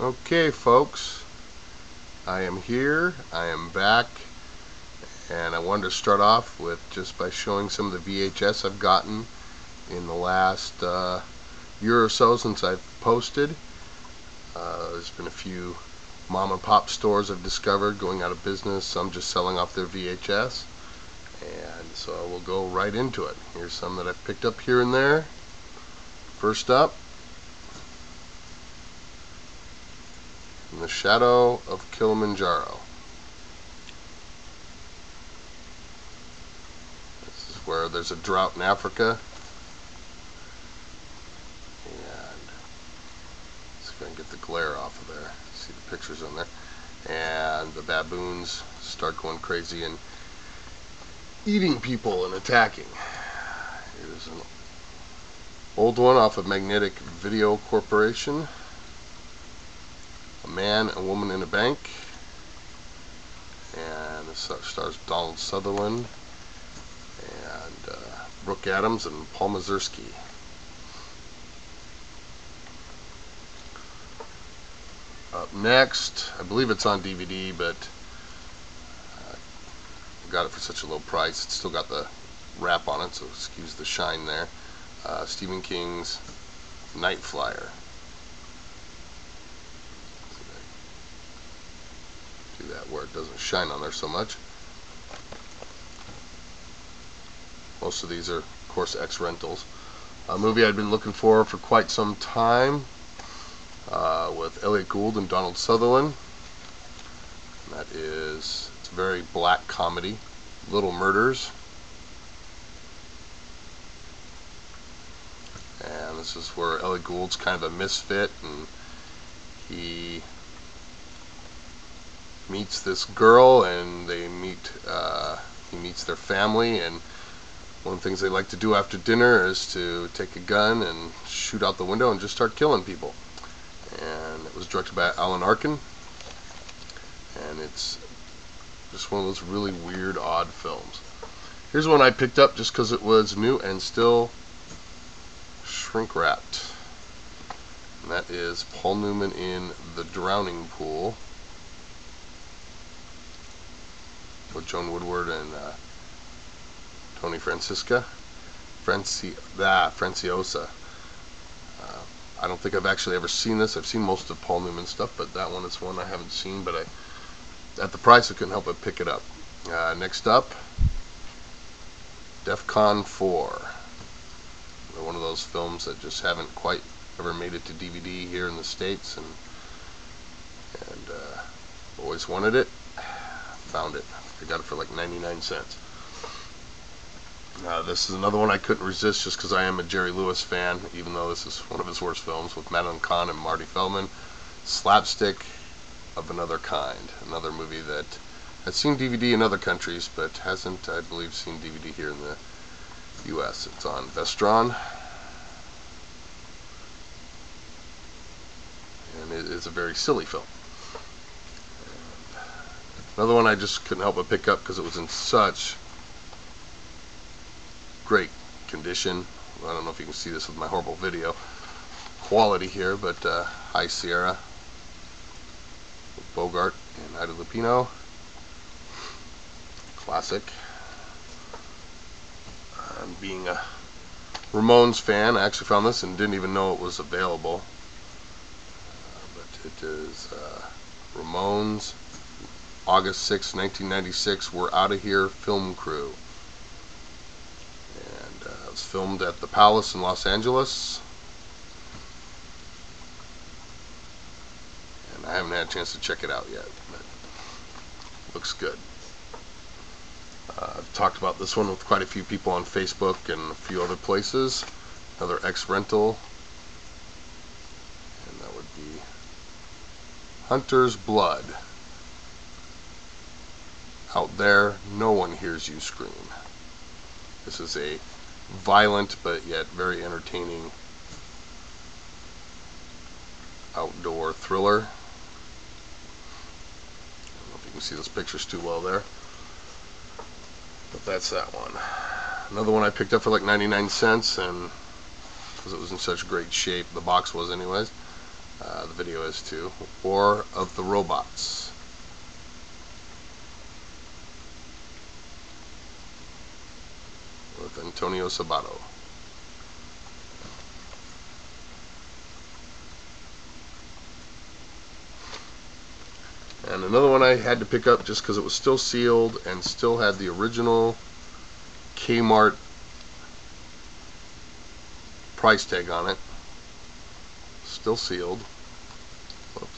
Okay, folks, I am here, I am back, and I wanted to start off with just by showing some of the VHS I've gotten in the last year or so since I've posted. There's been a few mom and pop stores I've discovered going out of business, some just selling off their VHS, and so we'll go right into it. Here's some that I've picked up here and there. First up, In the Shadow of Kilimanjaro. This is where there's a drought in Africa, and let's see if I can get the glare off of there. See the pictures on there, and the baboons start going crazy and eating people and attacking. Here's an old one off of Magnetic Video Corporation. A man and woman in a bank, and it stars Donald Sutherland and Brooke Adams and Paul Mazursky. Up next, I believe it's on DVD, but I got it for such a low price. It's still got the wrap on it, so excuse the shine there. Stephen King's Night Flyer. That where it doesn't shine on there so much. Most of these are, of course, ex-rentals. A movie I'd been looking for quite some time, with Elliot Gould and Donald Sutherland. And that is, it's a very black comedy, Little Murders. And this is where Elliot Gould's kind of a misfit, and he meets this girl, and he meets their family, and one of the things they like to do after dinner is to take a gun and shoot out the window and just start killing people. And it was directed by Alan Arkin, and it's just one of those really weird, odd films. Here's one I picked up just because it was new and still shrink wrapped, and that is Paul Newman in The Drowning Pool, with Joan Woodward and Tony Franciosa. I don't think I've actually ever seen this. I've seen most of Paul Newman's stuff, but that one is one I haven't seen, but at the price I couldn't help but pick it up. Next up, DEFCON 4. One of those films that just haven't quite ever made it to DVD here in the States, and always wanted it. Found it. I got it for like 99 cents. This is another one I couldn't resist just because I am a Jerry Lewis fan, even though this is one of his worst films, with Madeline Kahn and Marty Feldman. Slapstick of Another Kind. Another movie that has seen DVD in other countries, but hasn't, I believe, seen DVD here in the U.S. It's on Vestron, and it is a very silly film. Another one I just couldn't help but pick up because it was in such great condition. I don't know if you can see this with my horrible video quality here, but High Sierra with Bogart and Ida Lupino. Classic. Being a Ramones fan, I actually found this and didn't even know it was available. But it is Ramones, August 6, 1996, We're Outta Here film crew. And it was filmed at the Palace in Los Angeles. And I haven't had a chance to check it out yet, but it looks good. I've talked about this one with quite a few people on Facebook and a few other places. Another ex-rental, and that would be Hunter's Blood. Out there, no one hears you scream. This is a violent but yet very entertaining outdoor thriller. I don't know if you can see those pictures too well there, but that's that one. Another one I picked up for like 99 cents, and because it was in such great shape, the box was anyways. the video is too. War of the Robots. With Antonio Sabato. And another one I had to pick up just because it was still sealed and still had the original Kmart price tag on it. Still sealed. Whoops.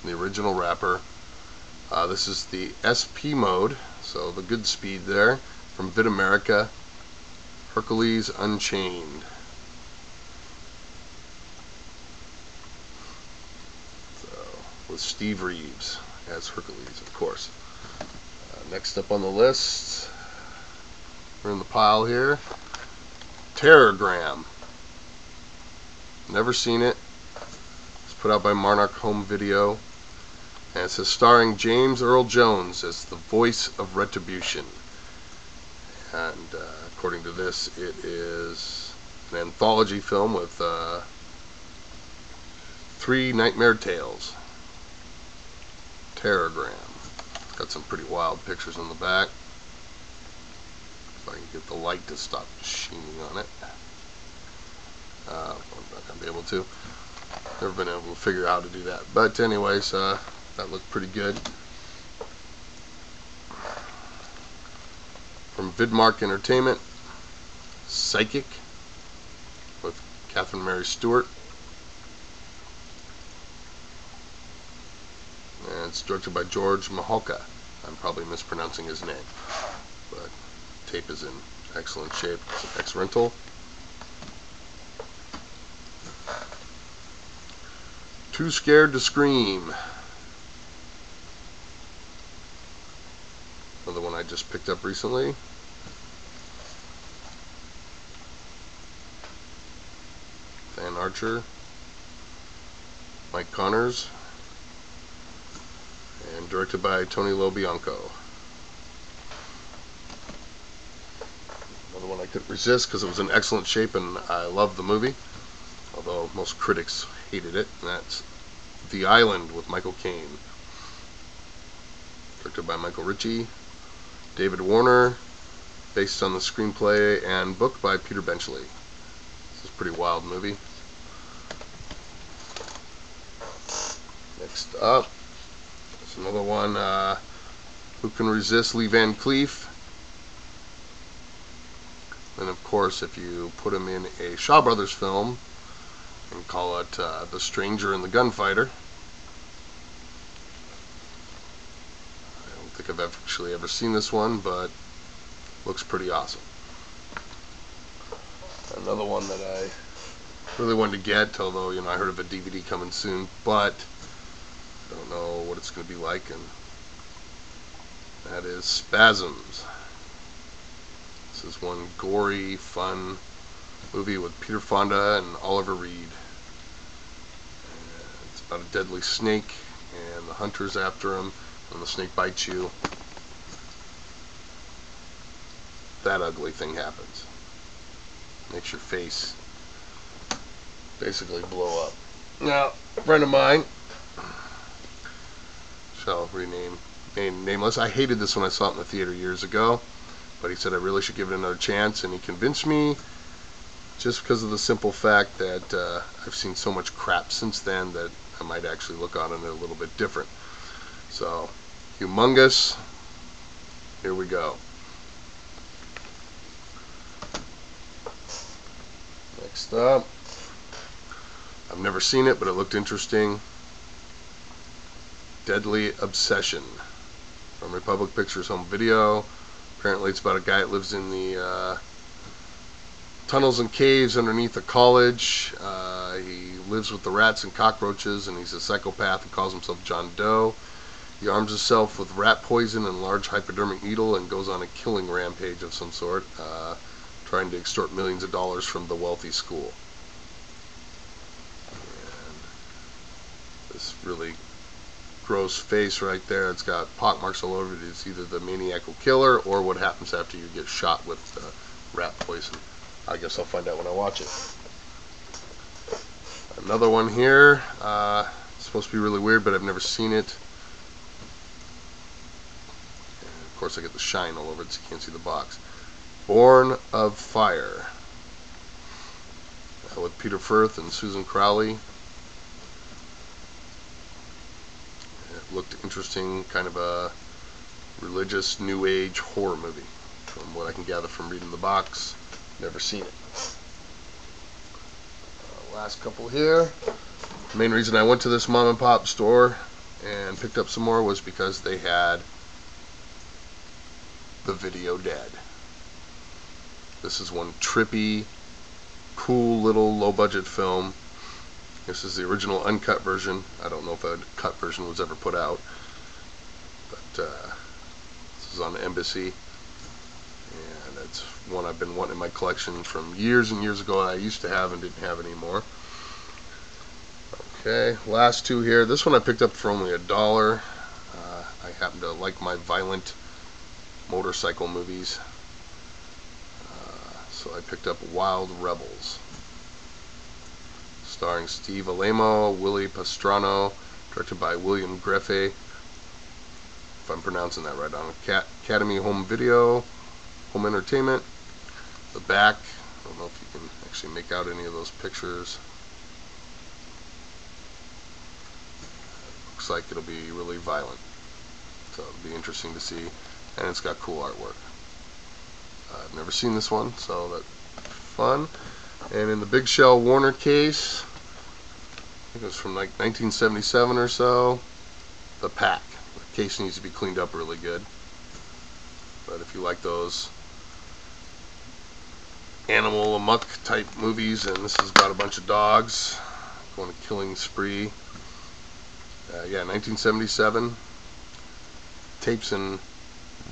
The original wrapper. This is the SP mode, so the good speed there, from Vid America, Hercules Unchained. With Steve Reeves as Hercules, of course. Next up on the list, we're in the pile here, TERRORGRAM. Never seen it. It's put out by Monarch Home Video, and it says starring James Earl Jones as the voice of Retribution. And according to this, it is an anthology film with 3 nightmare tales. TERRORGRAM. Got some pretty wild pictures on the back. If I can get the light to stop shining on it. I'm not going to be able to. Never been able to figure out how to do that. But anyways, that looked pretty good. From Vidmark Entertainment, Psychic with Catherine Mary Stewart. And it's directed by George Mahalka. I'm probably mispronouncing his name, but tape is in excellent shape. It's an ex-rental. Too Scared to Scream. Another one I just picked up recently. Van Archer, Mike Connors, and directed by Tony LoBianco. Another one I couldn't resist because it was in excellent shape and I loved the movie, although most critics hated it, and that's The Island with Michael Caine. Directed by Michael Ritchie, David Warner, based on the screenplay and book by Peter Benchley. This is a pretty wild movie. Next up, there's another one, Who Can Resist Lee Van Cleef? And of course, if you put him in a Shaw Brothers film and call it The Stranger and the Gunfighter, I don't think I've actually ever seen this one, but looks pretty awesome. Another one that I really wanted to get, although I heard of a DVD coming soon, but I don't know what it's going to be like, and that is Spasms. This is one gory, fun movie with Peter Fonda and Oliver Reed. It's about a deadly snake, and the hunter's after him, and the snake bites you. That ugly thing happens. Makes your face basically blow up. Now, a friend of mine, shall rename nameless, I hated this when I saw it in the theater years ago, but he said I really should give it another chance, and he convinced me just because of the simple fact that I've seen so much crap since then that I might actually look on it a little bit different. So, Humongous, here we go. Next up, I've never seen it, but it looked interesting. Deadly Obsession, from Republic Pictures Home Video. Apparently it's about a guy that lives in the tunnels and caves underneath a college. He lives with the rats and cockroaches, and he's a psychopath who calls himself John Doe. He arms himself with rat poison and a large hypodermic needle and goes on a killing rampage of some sort, trying to extort millions of dollars from the wealthy school. And this really gross face right there, it's got pockmarks all over it. It's either the maniacal killer or what happens after you get shot with rat poison. I guess I'll find out when I watch it. Another one here. It's supposed to be really weird, but I've never seen it. And of course, I get the shine all over it, so you can't see the box. Born of Fire, with Peter Firth and Susan Crowley. It looked interesting, kind of a religious New Age horror movie, from what I can gather from reading the box. Never seen it. Last couple here. The main reason I went to this mom and pop store and picked up some more was because they had The Video Dead. This is one trippy, cool little low-budget film. This is the original uncut version. I don't know if a cut version was ever put out, but this is on Embassy, and it's one I've been wanting in my collection from years and years ago. I used to have and didn't have anymore. Okay, last two here. This one I picked up for only $1. I happen to like my violent motorcycle movies, so I picked up Wild Rebels, starring Steve Alamo, Willie Pastrano, directed by William Greffe, if I'm pronouncing that right, on Academy Home Video, Home Entertainment. The back, I don't know if you can actually make out any of those pictures. Looks like it'll be really violent, so it'll be interesting to see, and it's got cool artwork. I've never seen this one, so that's fun. And in the Big Shell Warner case, I think it was from like 1977 or so, The Pack. The case needs to be cleaned up really good, but if you like those animal amok type movies, and this is about a bunch of dogs going on a killing spree. Yeah, 1977. Tape's in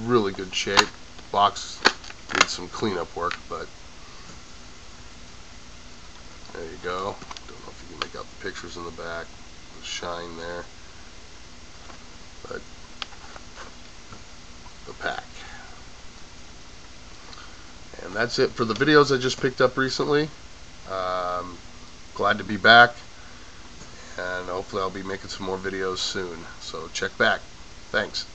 really good shape. Box needs some cleanup work, but there you go. Don't know if you can make out the pictures in the back. The shine there. But The Pack. And that's it for the videos I just picked up recently. Glad to be back, and hopefully I'll be making some more videos soon. So check back. Thanks.